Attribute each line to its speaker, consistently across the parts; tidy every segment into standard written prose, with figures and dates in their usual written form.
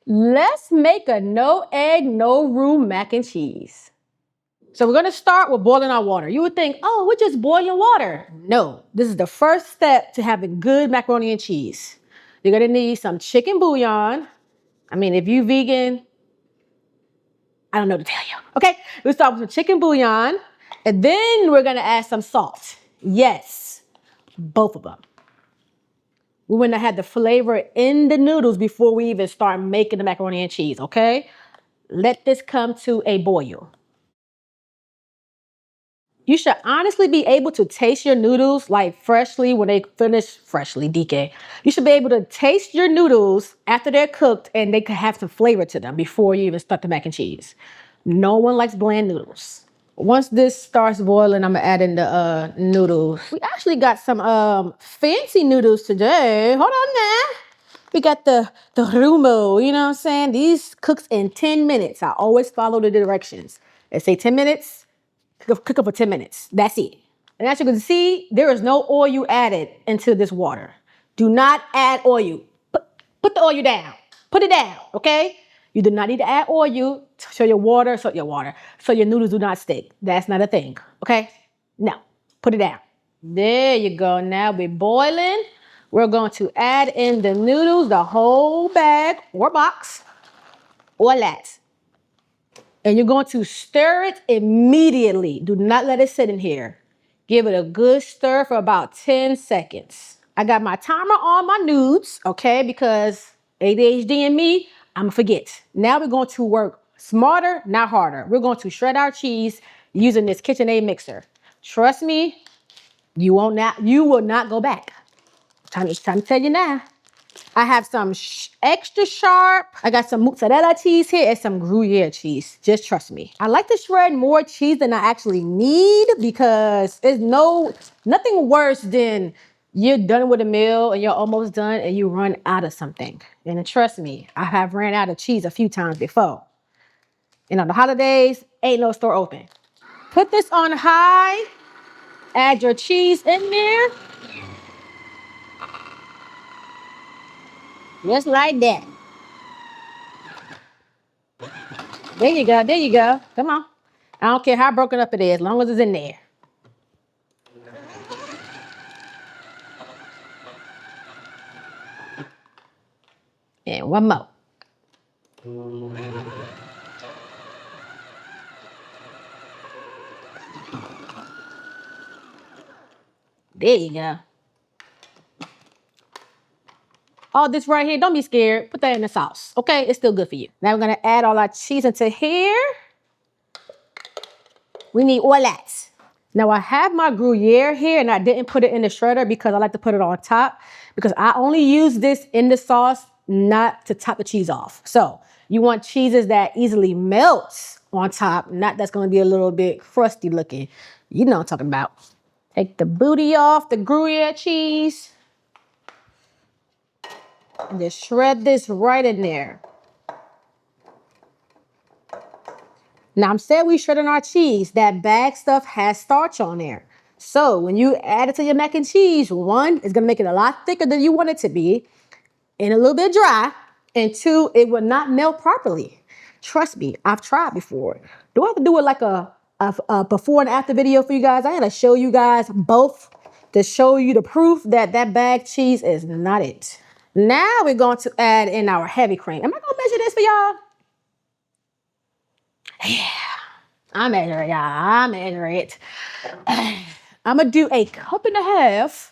Speaker 1: Let's make a no egg, no roux mac and cheese. So we're gonna start with boiling our water. You would think, oh, we're just boiling water. No, this is the first step to having good macaroni and cheese. You're gonna need some chicken bouillon. I mean, if you vegan, I don't know what to tell you. Okay, we'll start with some chicken bouillon, and then we're gonna add some salt. Yes, both of them. We want to have the flavor in the noodles before we even start making the macaroni and cheese, okay? Let this come to a boil. You should honestly be able to taste your noodles like freshly when they finish freshly, DK. You should be able to taste your noodles after they're cooked and they could have some flavor to them before you even start the mac and cheese. No one likes bland noodles. Once this starts boiling, I'm gonna add in the noodles. We actually got some fancy noodles today. Hold on now. We got the Roux, you know what I'm saying? These cooks in 10 minutes. I always follow the directions. They say 10 minutes. Cook up for 10 minutes. That's it. And as you can see, there is no oil added into this water. Do not add oil. Put the oil down. Put it down, okay? You do not need to add oil so your noodles do not stick. That's not a thing, okay? No, put it down. There you go. Now we're boiling. We're going to add in the noodles, the whole bag or box or that. And you're going to stir it immediately. Do not let it sit in here. Give it a good stir for about 10 seconds. I got my timer on my nudes, okay, because ADHD and me, I'm gonna forget. Now we're going to work smarter, not harder. We're going to shred our cheese using this KitchenAid mixer. Trust me, you will not go back. It's time to tell you now. I have some extra sharp. I got some mozzarella cheese here and some Gruyere cheese. Just trust me. I like to shred more cheese than I actually need because there's nothing worse than you're done with a meal and you're almost done and you run out of something. And trust me, I have ran out of cheese a few times before. And on the holidays, ain't no store open. Put this on high. Add your cheese in there. Just like that. There you go. There you go. Come on. I don't care how broken up it is, as long as it's in there. And one more. There you go. All this right here, don't be scared. Put that in the sauce, okay? It's still good for you. Now we're gonna add all our cheese into here. We need all that. Now I have my Gruyere here and I didn't put it in the shredder because I like to put it on top because I only use this in the sauce, not to top the cheese off. So you want cheeses that easily melt on top, not that's gonna be a little bit crusty looking. You know what I'm talking about. Take the booty off the Gruyere cheese. And just shred this right in there. Now I'm saying we shredding our cheese. That bag stuff has starch on there. So when you add it to your mac and cheese, one, it's gonna make it a lot thicker than you want it to be and a little bit dry. And two, it will not melt properly. Trust me, I've tried before. Do I have to do it like a before and after video for you guys? I had to show you guys both to show you the proof that that bag cheese is not it. Now we're going to add in our heavy cream. Am I gonna measure this for y'all? Yeah, I measure it, y'all. I measure it. I'm gonna do 1.5 cups.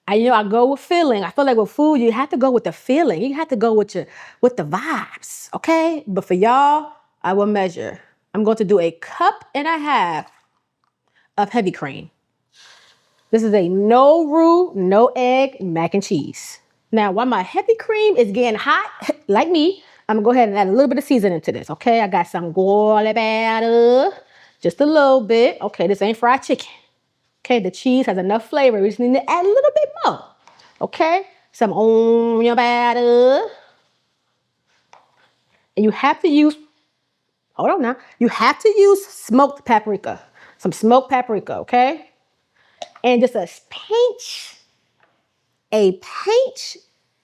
Speaker 1: And I go with feeling. I feel like with food, you have to go with the feeling. You have to go with the vibes, okay? But for y'all, I will measure. I'm going to do 1.5 cups of heavy cream. This is a no roux, no egg mac and cheese. Now, while my heavy cream is getting hot, like me, I'm gonna go ahead and add a little bit of seasoning to this, okay? I got some garlic powder, just a little bit. Okay, this ain't fried chicken. Okay, the cheese has enough flavor. We just need to add a little bit more, okay? Some onion powder. And you have to use, hold on now, you have to use smoked paprika. Some smoked paprika, okay? And just a pinch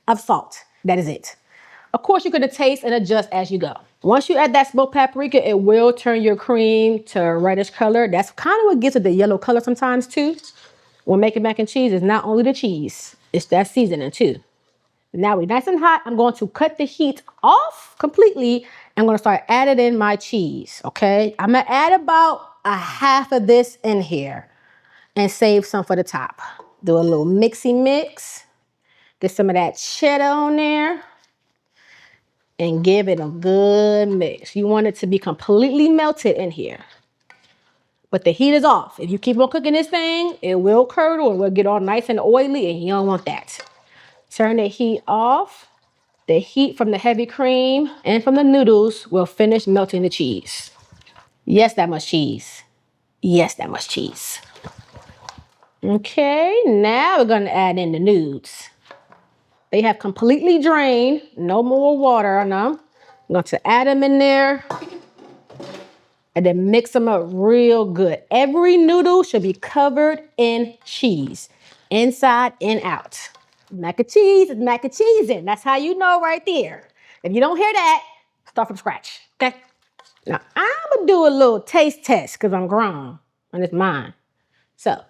Speaker 1: of salt. That is it. Of course, you're gonna taste and adjust as you go. Once you add that smoked paprika, it will turn your cream to a reddish color. That's kind of what gives it the yellow color sometimes too. When making mac and cheese, it's not only the cheese, it's that seasoning too. Now we're nice and hot. I'm going to cut the heat off completely. I'm going to start adding in my cheese, okay? I'm going to add about a half of this in here and save some for the top. Do a little mixy mix. Get some of that cheddar on there and give it a good mix. You want it to be completely melted in here. But the heat is off. If you keep on cooking this thing, it will curdle and will get all nice and oily, and you don't want that. Turn the heat off. The heat from the heavy cream and from the noodles will finish melting the cheese. Yes, that much cheese. Yes, that much cheese. Okay, now we're gonna add in the nudes. They have completely drained, no more water on them. I'm going to add them in there and then mix them up real good. Every noodle should be covered in cheese, inside and out. Mac and cheese is mac and cheese in. That's how you know right there. If you don't hear that, start from scratch, okay? Now, I'm gonna do a little taste test because I'm grown and it's mine. So,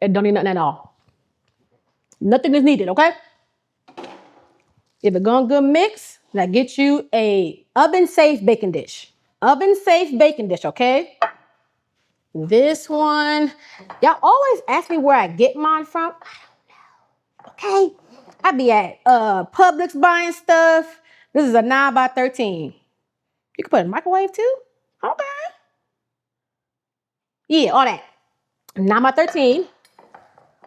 Speaker 1: it don't need nothing at all. Nothing is needed, okay? If it gone good mix, now get you a oven-safe baking dish. Oven-safe baking dish, okay? This one, y'all always ask me where I get mine from. I don't know, okay? I be at Publix buying stuff. This is a 9x13. You can put it in the microwave too? Okay. Yeah, all that. 9x13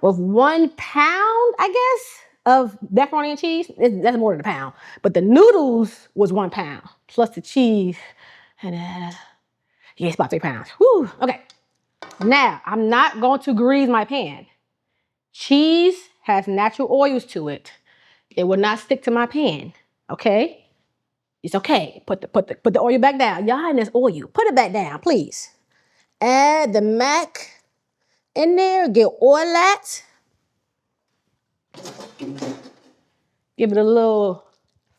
Speaker 1: with 1 pound, I guess, of macaroni and cheese. That's more than a pound. But the noodles was 1 pound plus the cheese. And yeah, it's about 3 pounds. Whew. Okay. Now, I'm not going to grease my pan. Cheese has natural oils to it. It will not stick to my pan. Okay? It's okay. Put the oil back down. Y'all in this oil. Put it back down, please. Add the mac in there. Get oil that. Give it a little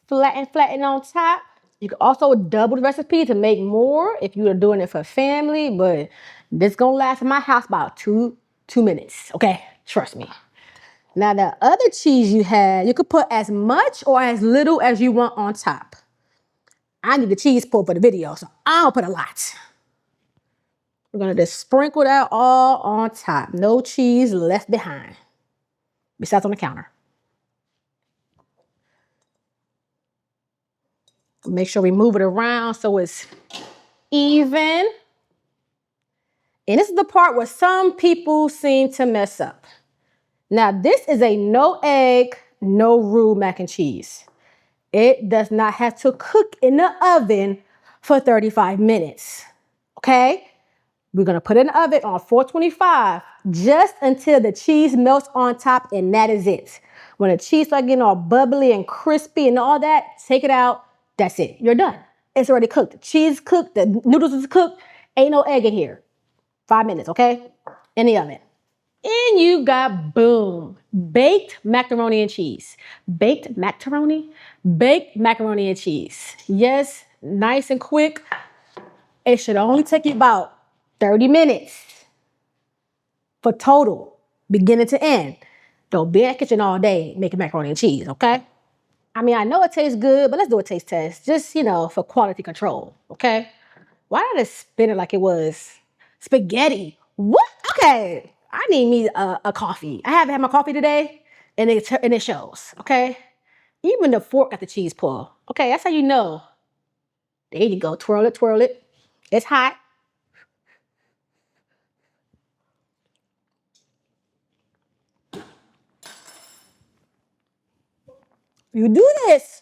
Speaker 1: flatten on top. You can also double the recipe to make more if you are doing it for family, but this gonna last in my house about two minutes, okay? Trust me. Now the other cheese you had, you could put as much or as little as you want on top. I need the cheese pull for the video, so I don't put a lot. We're gonna just sprinkle that all on top. No cheese left behind, besides on the counter. Make sure we move it around so it's even. And this is the part where some people seem to mess up. Now, this is a no egg, no roux mac and cheese. It does not have to cook in the oven for 35 minutes, okay? We're gonna put it in the oven on 425 just until the cheese melts on top, and that is it. When the cheese starts getting all bubbly and crispy and all that, take it out. That's it. You're done. It's already cooked. The cheese is cooked. The noodles is cooked. Ain't no egg in here. 5 minutes, okay? In the oven. And you got, boom, baked macaroni and cheese. Baked macaroni? Baked macaroni and cheese. Yes, nice and quick. It should only take you about 30 minutes for total, beginning to end. Don't be in the kitchen all day making macaroni and cheese, okay? I mean, I know it tastes good, but let's do a taste test. Just, for quality control, okay? Why did I just spin it like it was spaghetti? What? Okay, I need me a coffee. I haven't had my coffee today, and it shows, okay? Even the fork got the cheese pull. Okay, that's how you know. There you go, twirl it, twirl it. It's hot. You do this,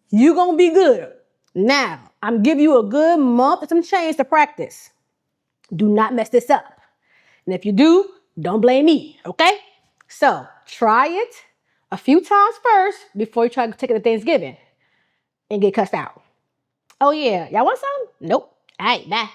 Speaker 1: you gonna be good. Now, I'm giving you a good month and some change to practice. Do not mess this up. And if you do, don't blame me, okay? So, try it a few times first before you try to take it to Thanksgiving and get cussed out. Oh yeah, y'all want some? Nope. All right, bye.